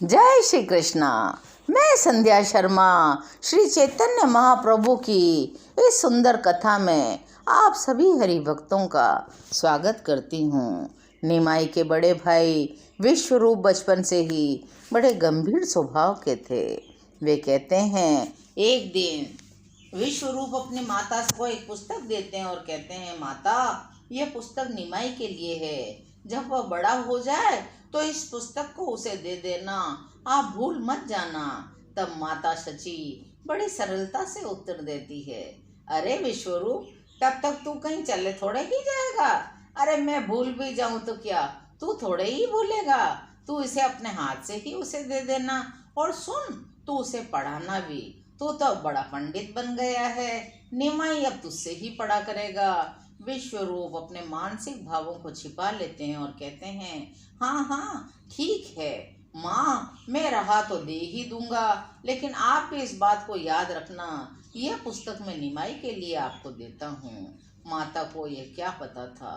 जय श्री कृष्णा। मैं संध्या शर्मा श्री चैतन्य महाप्रभु की इस सुंदर कथा में आप सभी हरि भक्तों का स्वागत करती हूँ। निमाई के बड़े भाई विश्वरूप बचपन से ही बड़े गंभीर स्वभाव के थे। वे कहते हैं, एक दिन विश्वरूप अपनी माता को एक पुस्तक देते हैं और कहते हैं, माता यह पुस्तक निमाई के लिए है। जब वह बड़ा हो जाए तो इस पुस्तक को उसे दे देना, आप भूल मत जाना। तब माता शची बड़ी सरलता से उत्तर देती है, अरे विश्वरूप, तब तक तू कहीं चले थोड़े ही जाएगा। अरे मैं भूल भी जाऊं तो क्या, तू थोड़े ही भूलेगा। तू इसे अपने हाथ से ही उसे दे देना। और सुन, तू उसे पढ़ाना भी। तू तो बड़ा पंडित बन गया है, निमाई अब तुझसे ही पढ़ा करेगा। विश्वरूप अपने मानसिक भावों को छिपा लेते हैं और कहते हैं, हाँ हाँ ठीक है माँ, मैं रहा तो दे ही दूंगा, लेकिन आप भी इस बात को याद रखना, यह पुस्तक मैं निमाई के लिए आपको देता हूँ। माता को यह क्या पता था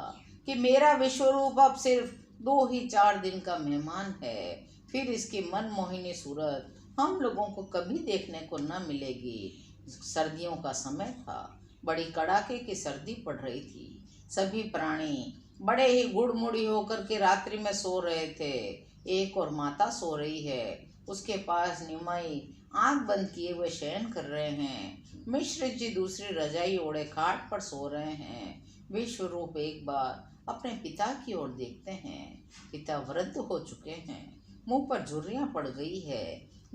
कि मेरा विश्वरूप अब सिर्फ 2 ही 4 दिन का मेहमान है, फिर इसकी मनमोहिनी सूरत हम लोगों को कभी देखने को न मिलेगी। सर्दियों का समय था, बड़ी कड़ाके की सर्दी पड़ रही थी। सभी प्राणी बड़े ही गुड़मुड़ी होकर के रात्रि में सो रहे थे। एक और माता सो रही है, उसके पास निमाई आंख बंद किए हुए शयन कर रहे हैं। मिश्र जी दूसरी रजाई ओढ़े खाट पर सो रहे हैं। विश्वरूप एक बार अपने पिता की ओर देखते हैं। पिता वृद्ध हो चुके हैं, मुंह पर झुर्रियां पड़ गई है।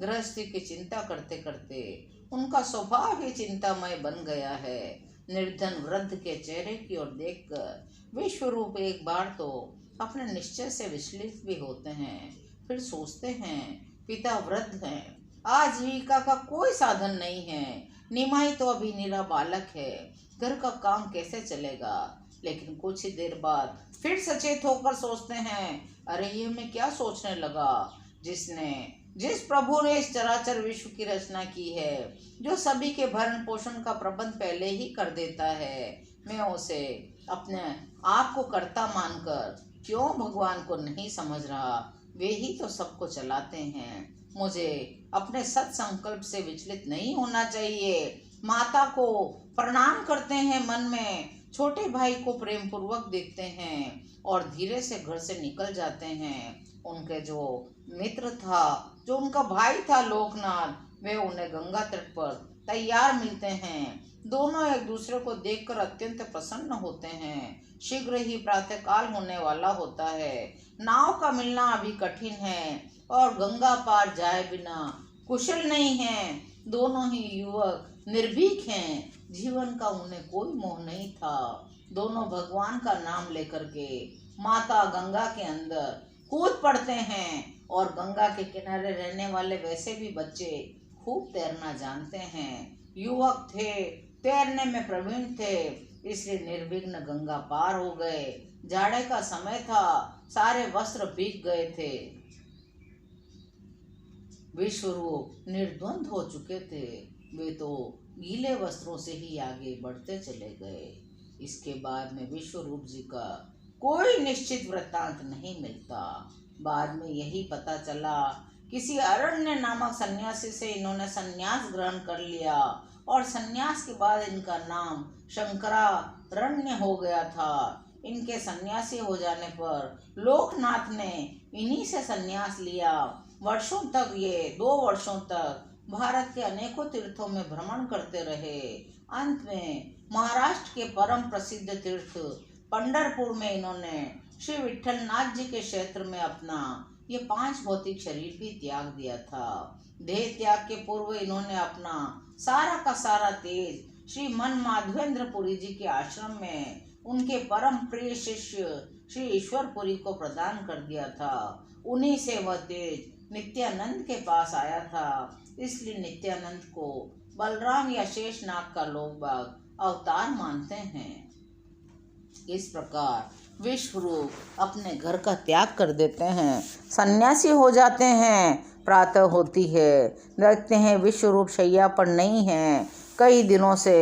गृहस्थी की चिंता करते करते उनका स्वभाव ही चिंतामय बन गया है। निर्धन वृद्ध के चेहरे की ओर देखकर विश्वरूप एक बार तो अपने निश्चय से विचलित भी होते हैं। फिर सोचते हैं, पिता वृद्ध हैं, आजीविका का कोई साधन नहीं है। निमाई तो अभी निरा बालक है, घर का काम कैसे चलेगा। लेकिन कुछ ही देर बाद फिर सचेत होकर सोचते हैं, अरे ये मैं क्या सोचने लगा। जिस प्रभु ने इस चराचर विश्व की रचना की है, जो सभी के भरण पोषण का प्रबंध पहले ही कर देता है, मैं उसे अपने आप को कर्ता मानकर क्यों भगवान को नहीं समझ रहा। वे ही तो सबको चलाते हैं। मुझे अपने सत संकल्प से विचलित नहीं होना चाहिए। माता को प्रणाम करते हैं मन में, छोटे भाई को प्रेम पूर्वक देखते हैं और धीरे से घर से निकल जाते हैं। उनके जो मित्र था, जो उनका भाई था लोकनाथ, वे उन्हें गंगा तट पर तैयार मिलते हैं। दोनों एक दूसरे को देखकर अत्यंत प्रसन्न होते हैं। शीघ्र ही प्रातःकाल होने वाला होता है। नाव का मिलना अभी कठिन है और गंगा पार जाए बिना कुशल नहीं है। दोनों ही युवक निर्भीक हैं, जीवन का उन्हें कोई मोह नहीं था। दोनों भगवान का नाम लेकर के माता गंगा के अंदर कूद पड़ते हैं और गंगा के किनारे रहने वाले वैसे भी बच्चे खूब तैरना जानते हैं। युवक थे, तैरने में प्रवीण थे, इसलिए निर्विघ्न गंगा पार हो गए। जाड़े का समय था, सारे वस्त्र भीग गए थे। विश्वरूप निर्द्वंद हो चुके थे, वे तो गीले वस्त्रों से ही आगे बढ़ते चले गए। इसके बाद में विश्वरूप जी का कोई निश्चित वृत्तांत नहीं मिलता। बाद में यही पता चला, किसी अरण्य नामक सन्यासी से इन्होंने सन्यास ग्रहण कर लिया और सन्यास के बाद इनका नाम शंकरारण्य हो गया था। इनके सन्यासी हो जाने पर लोकनाथ ने इन्हीं से सन्यास लिया। वर्षों तक, ये 2 वर्षों तक भारत के अनेकों तीर्थों में भ्रमण करते रहे। अंत में महाराष्ट्र के परम प्रसिद्ध तीर्थ पंढरपुर में इन्होंने श्री विठल नाथ जी के क्षेत्र में अपना ये 5 भौतिक शरीर भी त्याग दिया था। देह त्याग के पूर्व इन्होंने अपना सारा का सारा तेज श्री मन माधवेंद्रपुरी जी के आश्रम में उनके परम प्रिय शिष्य श्री ईश्वरपुरी को प्रदान कर दिया था। उन्हीं से वह तेज नित्यानंद के पास आया था। इसलिए नित्यानंद को बलराम या शेषनाग का लोग बाग अवतार मानते हैं। इस प्रकार विश्वरूप अपने घर का त्याग कर देते हैं, सन्यासी हो जाते हैं। प्रातः होती है, देखते हैं विश्वरूप शैया पर नहीं है। कई दिनों से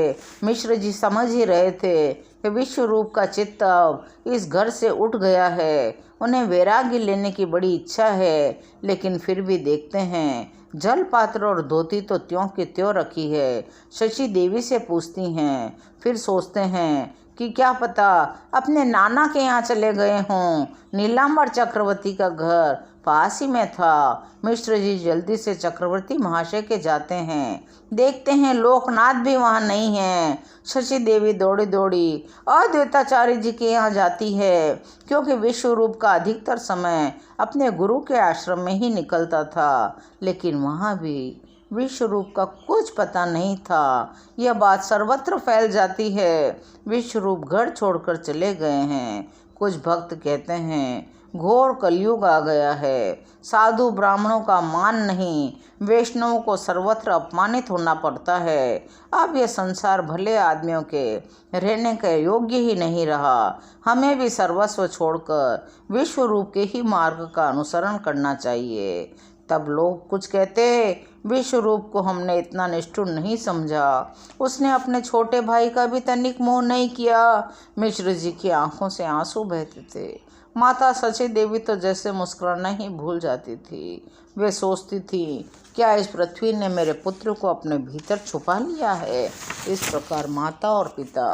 मिश्र जी समझ ही रहे थे कि विश्वरूप का चित्त अब इस घर से उठ गया है उन्हें वैराग्य लेने की बड़ी इच्छा है, लेकिन फिर भी देखते हैं जल पात्र और धोती तो त्यों की त्यों रखी है। शची देवी से पूछती हैं, फिर सोचते हैं कि क्या पता अपने नाना के यहाँ चले गए हों। नीलांबर चक्रवर्ती का घर पास ही में था। मिश्र जी जल्दी से चक्रवर्ती महाशय के जाते हैं, देखते हैं लोकनाथ भी वहाँ नहीं है। शची देवी दौड़ी दौड़ी अद्वैताचार्य जी के यहाँ जाती है, क्योंकि विश्वरूप का अधिकतर समय अपने गुरु के आश्रम में ही निकलता था, लेकिन वहाँ भी विश्वरूप का कुछ पता नहीं था। यह बात सर्वत्र फैल जाती है, विश्वरूप घर छोड़कर चले गए हैं। कुछ भक्त कहते हैं घोर कलयुग आ गया है, साधु ब्राह्मणों का मान नहीं, वैष्णवों को सर्वत्र अपमानित होना पड़ता है। अब यह संसार भले आदमियों के रहने के योग्य ही नहीं रहा। हमें भी सर्वस्व छोड़कर विश्वरूप के ही मार्ग का अनुसरण करना चाहिए। तब लोग कुछ कहते, विश्वरूप को हमने इतना निष्ठुर नहीं समझा, उसने अपने छोटे भाई का भी तनिक मोह नहीं किया। मिश्र जी की आंखों से आंसू बहते थे। माता शची देवी तो जैसे मुस्कुराना ही भूल जाती थी। वे सोचती थी, क्या इस पृथ्वी ने मेरे पुत्र को अपने भीतर छुपा लिया है। इस प्रकार माता और पिता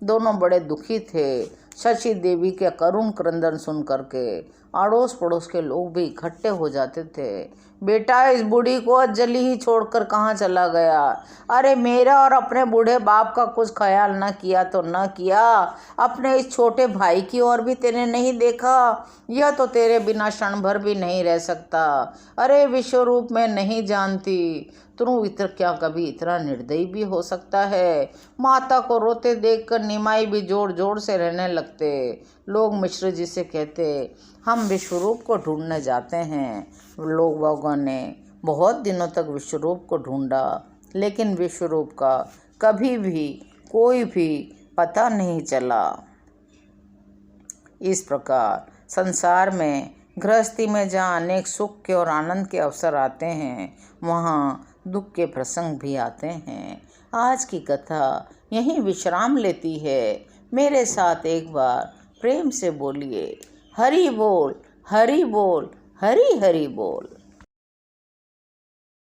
दोनों बड़े दुखी थे। शची देवी के करुण क्रंदन सुन करके अड़ोस पड़ोस के लोग भी इकट्ठे हो जाते थे। बेटा इस बूढ़ी को जल्दी ही छोड़कर कहाँ चला गया। अरे मेरा और अपने बूढ़े बाप का कुछ ख्याल न किया तो न किया, अपने इस छोटे भाई की ओर भी तेने नहीं देखा। यह तो तेरे बिना क्षण भर भी नहीं रह सकता। अरे विश्वरूप मैं नहीं जानती, तू क्या कभी इतना निर्दयी भी हो सकता है। माता को रोते देखकर निमाई भी जोर जोर से रहने लगते। लोग मिश्र जी से कहते, हम विश्वरूप को ढूंढने जाते हैं। लोगों ने बहुत दिनों तक विश्वरूप को ढूंढा, लेकिन विश्वरूप का कभी भी कोई भी पता नहीं चला। इस प्रकार संसार में गृहस्थी में जहाँ अनेक सुख के और आनंद के अवसर आते हैं, वहाँ दुख के प्रसंग भी आते हैं। आज की कथा यहीं विश्राम लेती है। मेरे साथ एक बार प्रेम से बोलिए, हरि बोल, हरि बोल, हरि हरि बोल।